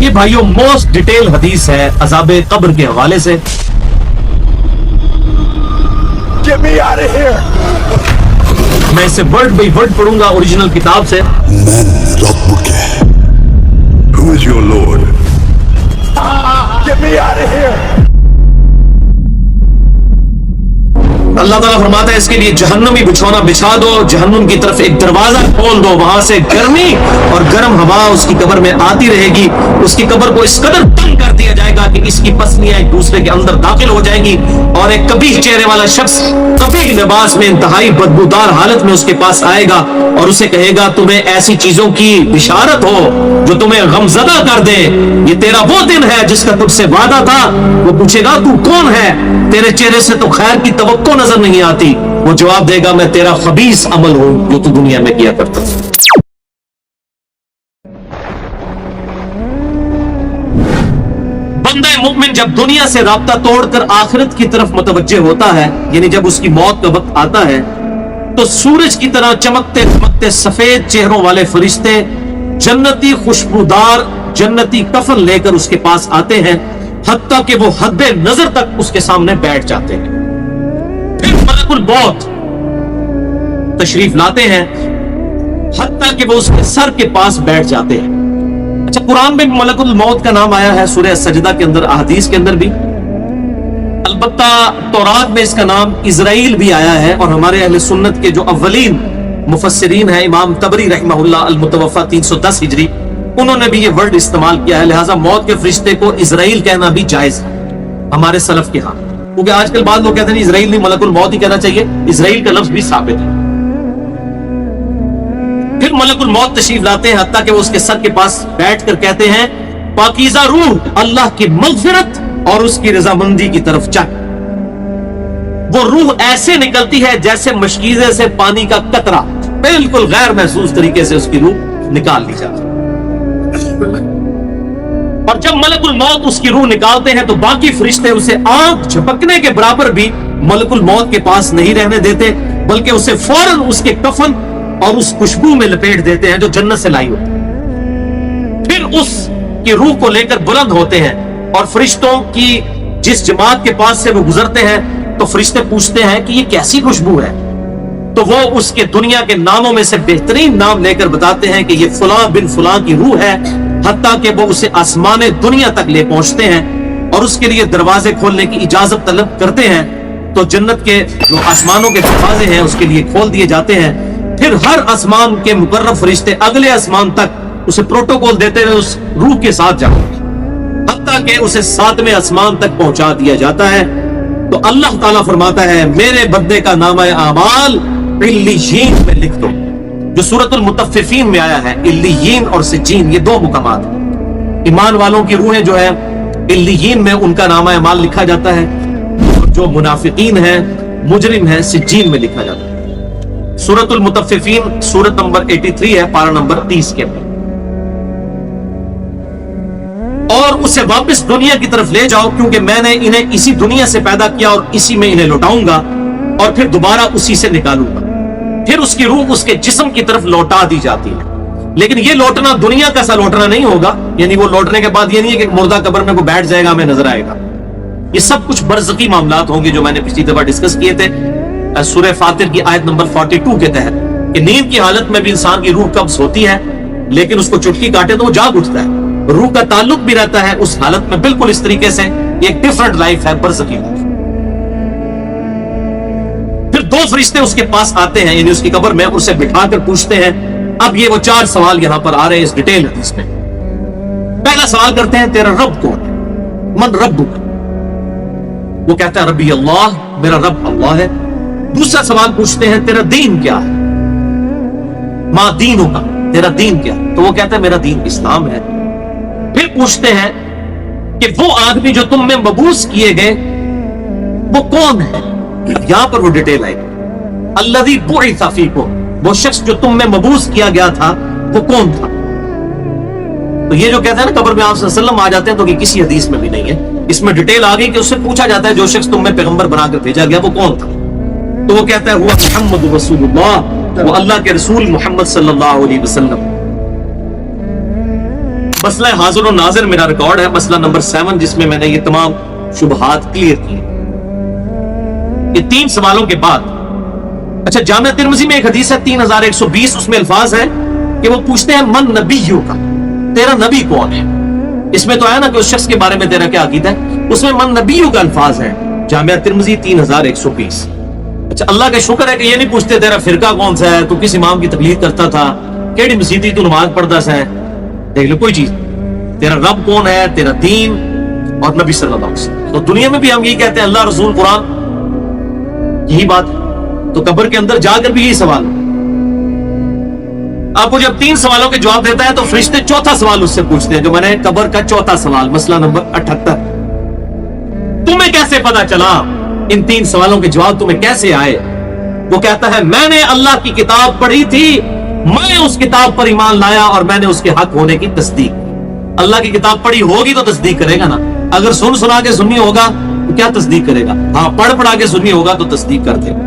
ये भाइयों most detail हदीस है अज़ाब कब्र के हवाले से। Get me out of here! मैं इसे वर्ड बाई वर्ड पढ़ूंगा ओरिजिनल किताब से। من ربك? Who is your Lord? Get me out of here! अल्लाह ताला फरमाता है इसके लिए जहन्नमी बिछौना बिछा दो, जहन्नुम की तरफ एक दरवाजा खोल दो, वहां से गर्मी और गर्म हवा उसकी कब्र में आती रहेगी। उसकी कब्र को इस कदर तंग कर दिया जाएगा कि इसकी पसलियां एक दूसरे के अंदर दाखिल हो जाएंगी और एक कबीह चेहरे वाला शख्स कबीह लिबास में इंतहाई बदबूदार हालत में उसके पास आएगा और उसे कहेगा तुम्हें ऐसी चीजों की बिशारत हो जो तुम्हें गमजदा कर दे, ये तेरा वो दिन है जिसका तुझसे वादा था। वो पूछेगा तू कौन है, तेरे चेहरे से तो खैर की तवक्को नजर नहीं आती। वो जवाब देगा मैं तेरा खबीस अमल हूं जो तू दुनिया में किया करता था। बंदा मुमिन जब दुनिया से राब्ता तोड़कर आखिरत की तरफ मुतवज्जे होता है, यानी जब उसकी मौत का वक्त आता है, तो सूरज की तरह चमकते चमकते सफेद चेहरों वाले फरिश्ते जन्नती खुशबूदार जन्नती कफन लेकर उसके पास आते हैं, हत्ता कि वो हद्दे नजर तक उसके सामने बैठ जाते हैं। फिर मलकुल मौत तशरीफ लाते हैं, हत्ता कि वो उसके सर के पास बैठ जाते हैं। अच्छा, कुरान में मलकुल मौत का नाम आया है सूरह सजदा के अंदर, अहदीस के अंदर भी। अलबत्ता तौरात में इसका नाम इजराइल भी आया है और हमारे अहले सुन्नत के जो अव्वलीन मुफस्सिरीन हैं, इमाम तबरी रहमहुल्लाह अल-मुतवफ़ा 310 हिजरी, उन्होंने भी ये वर्ड इस्तेमाल किया है। लिहाजा मौत के फरिश्ते को इजराइल कहना भी जायज है हमारे सलफ के यहाँ, क्योंकि आजकल बाद लोग कहते हैं इजराइल नहीं मलकुल मौत ही कहना चाहिए। इजराइल का लफ्ज भी साबित है। फिर मलकुल मौत तशरीफ लाते हैं, हत्ता कि वो उसके सर के पास बैठकर कहते हैं पाकीज़ा रूह अल्लाह की मग़फ़िरत और उसकी रज़ामंदी की तरफ चल। वो रूह ऐसे निकलती है जैसे मशकीज़े से पानी का कतरा, बिल्कुल गैर महसूस तरीके से उसकी रूह निकाल ली जाती है। और जब मलकुल मौत उसकी रूह निकालते हैं तो बाकी फरिश्ते उसे आंख झपकने के बराबर भी मलकुल मौत के पास नहीं रहने देते, बल्कि उसे फौरन उसके कफन और उस खुशबू में लपेट देते हैं जो जन्नत से लाई होती है। फिर उसकी रूह को लेकर बुलंद होते हैं और फरिश्तों की जिस जमात के पास से वो गुजरते हैं तो फरिश्ते पूछते हैं कि ये कैसी खुशबू है, तो वो उसके दुनिया के नामों में से बेहतरीन नाम लेकर बताते हैं कि ये फलां बिन फलां की रूह है। हत्ता कि वो उसे आसमाने दुनिया तक ले पहुंचते हैं और उसके लिए दरवाजे खोलने की इजाजत तलब करते हैं, तो जन्नत के जो आसमानों के दरवाजे हैं उसके लिए खोल दिए जाते हैं। फिर हर आसमान के मुकर्रब फरिश्ते अगले आसमान तक उसे प्रोटोकॉल देते हुए उस रूह के साथ जाते हैं, हत्ता कि उसे 7वें आसमान तक पहुंचा दिया जाता है। तो अल्लाह ताला फरमाता है मेरे बंदे का नामा आमाल इल्लियीन में लिख दो, जो सूरतुल मुतफ्फिफीन में आया है। इल्लियीन और सिज्जीन ये दो मुकामात हैं। ईमान वालों की रूहें जो है इल्लियीन में उनका नामा अमाल लिखा जाता है, और जो मुनाफिकीन है मुजरिम है सिज्जीन में लिखा जाता है। सूरतुल मुतफ्फिफीन सूरत नंबर 83 है, पारा नंबर 30 के अंदर। और उसे वापस दुनिया की तरफ ले जाओ, क्योंकि मैंने इन्हें इसी दुनिया से पैदा किया और इसी में इन्हें लौटाऊंगा और फिर दोबारा उसी से निकालूंगा। फिर उसकी रूह उसके जिस्म की तरफ लौटा दी जाती है, लेकिन ये लौटना दुनिया का सा लौटना नहीं होगा। यानी वो लौटने के बाद ये नहीं है कि मुर्दा कब्र में को बैठ जाएगा हमें नजर आएगा। ये सब कुछ बरज़की मामलात होंगे जो मैंने पिछली दफा डिस्कस किए थे सूरह फातिर की आयत नंबर 42 के तहत, कि नींद की हालत में भी इंसान की रूह कब्ज होती है, लेकिन उसको चुटकी काटे तो वो जाग उठता है। रूह का ताल्लुक भी रहता है उस हालत में बिल्कुल इस तरीके से, एक डिफरेंट लाइफ है, बरज़की लाइफ। फिर दो फरिश्ते उसके पास आते हैं, यानी उसकी कब्र में, उसे बिठाकर पूछते हैं। अब ये वो 4 सवाल यहां पर आ रहे हैं इस डिटेल हदीस में। पहला सवाल करते हैं तेरा रब कौन है, मन रब्बुक। वो कहता है रब्बी अल्लाह, मेरा रब अल्लाह है। दूसरा सवाल पूछते हैं तेरा दीन क्या है, मा दीन होगा, तेरा दीन क्या है, तो वो कहता है मेरा दीन इस्लाम है। फिर पूछते हैं कि वो आदमी जो तुम में मबूस किए गए वो कौन है, यहां पर वो डिटेल आई। अल्लज़ी बुइसा फीकुम, वो शख्स जो तुम में मबूस किया गया था वो कौन था। तो ये जो कहते हैं ना कब्र में आप सल्लल्लाहु अलैहि वसल्लम आ जाते हैं, तो ये किसी हदीस में भी नहीं है। इसमें डिटेल आ गई कि उससे पूछा जाता है जो शख्स तुम में पैगंबर बनाकर भेजा गया वो कौन था, तो वो कहता है हुआ मुहम्मद रसूलुल्लाह, वो अल्लाह के रसूल मोहम्मद सल्लल्लाहु अलैहि वसल्लम। مسئلہ حاضر و ناظر میرا ریکارڈ ہے، مسئلہ نمبر 7، جس میں میں نے یہ تمام شبہات کلیئر کیے۔ یہ 3 سوالوں کے بعد اچھا، جامعہ ترمذی میں ایک حدیث ہے 3120، اس میں الفاظ ہے کہ وہ پوچھتے ہیں من نبیوں کا، تیرا نبی کون ہے؟ اس میں تو آیا نا کہ اس شخص کے بارے میں تیرا کیا عقیدہ ہے، اس میں من نبیوں کا الفاظ ہے، جامعہ ترمذی 3120۔ اچھا، اللہ کا شکر ہے کہ یہ نہیں پوچھتے تیرا فرقہ کون سا ہے، تو کس امام کی تقلید کرتا تھا، کیڑی مسیدی تو نماز پڑھتا سا ہے، دیکھ لو کوئی چیز، تیرا رب کون ہے، تیرا دین اور نبی صلی اللہ علیہ وسلم۔ تو دنیا میں بھی ہم یہی کہتے ہیں اللہ، رسول، قرآن، یہی بات ہے۔ تو قبر کے اندر جا کر بھی یہی سوال ہے۔ آپ کو جب 3 سوالوں کے جواب دیتا ہے تو فرشتے 4تھا سوال اس سے پوچھتے ہیں، جو میں نے قبر کا 4تھا سوال، مسئلہ نمبر 78، تمہیں کیسے پتا چلا، ان 3 سوالوں کے جواب تمہیں کیسے آئے؟ وہ کہتا ہے میں نے اللہ کی کتاب پڑھی تھی، میں اس کتاب پر ایمان لایا اور میں نے اس کے حق ہونے کی تصدیق۔ اللہ کی کتاب پڑھی ہوگی تو تصدیق کرے گا نا، اگر سن سنا کے سنی ہوگا تو کیا تصدیق کرے گا؟ ہاں، پڑھ پڑھا کے سنی ہوگا تو تصدیق کر دے گا۔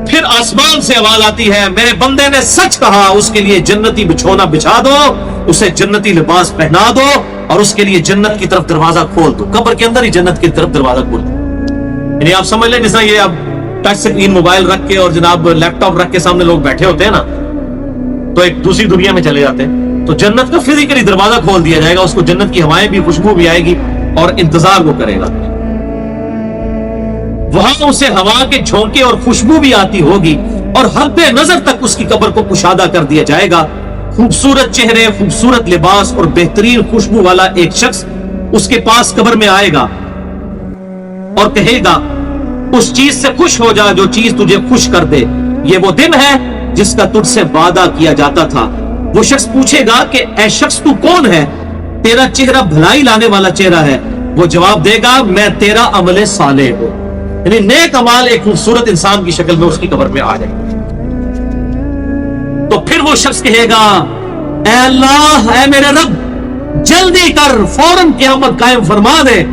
پھر آسمان سے آواز آتی ہے میرے بندے نے سچ کہا، اس کے لیے جنتی بچھونا بچھا دو، اسے جنتی لباس پہنا دو اور اس کے لیے جنت کی طرف دروازہ کھول دو۔ قبر کے اندر ہی جنت کی طرف دروازہ کھول دو۔ یعنی آپ سمجھ لیں جیسا یہ اب ٹچ سکرین موبائل رکھ کے اور جناب لیپ ٹاپ رکھ کے سامنے لوگ بیٹھے ہوتے ہیں نا، تو ایک دوسری دنیا میں چلے جاتے ہیں، تو جنت کا فزیکلی دروازہ کھول دیا جائے گا، اس کو جنت کی ہوائیں بھی، خوشبو بھی آئے گی اور انتظار وہ کرے گا۔ وہاں اسے ہوا کے جھونکے اور خوشبو بھی آتی ہوگی اور حد نظر تک اس کی قبر کو کشادہ کر دیا جائے گا۔ خوبصورت چہرے، خوبصورت لباس اور بہترین خوشبو والا ایک شخص اس کے پاس قبر میں آئے گا اور کہے گا اس چیز سے خوش ہو جا جو چیز تجھے خوش کر دے، یہ وہ دن ہے جس کا تجھ سے وعدہ کیا جاتا تھا۔ وہ شخص پوچھے گا کہ اے شخص تو کون ہے، تیرا چہرہ بھلائی لانے والا چہرہ ہے۔ وہ جواب دے گا میں تیرا عمل صالح ہوں، یعنی نیک عمال ایک خوبصورت انسان کی شکل میں اس کی قبر میں آ جائے گا۔ تو پھر وہ شخص کہے گا اے اللہ، اے میرے رب، جلدی کر، فوراً قیامت قائم فرما دے۔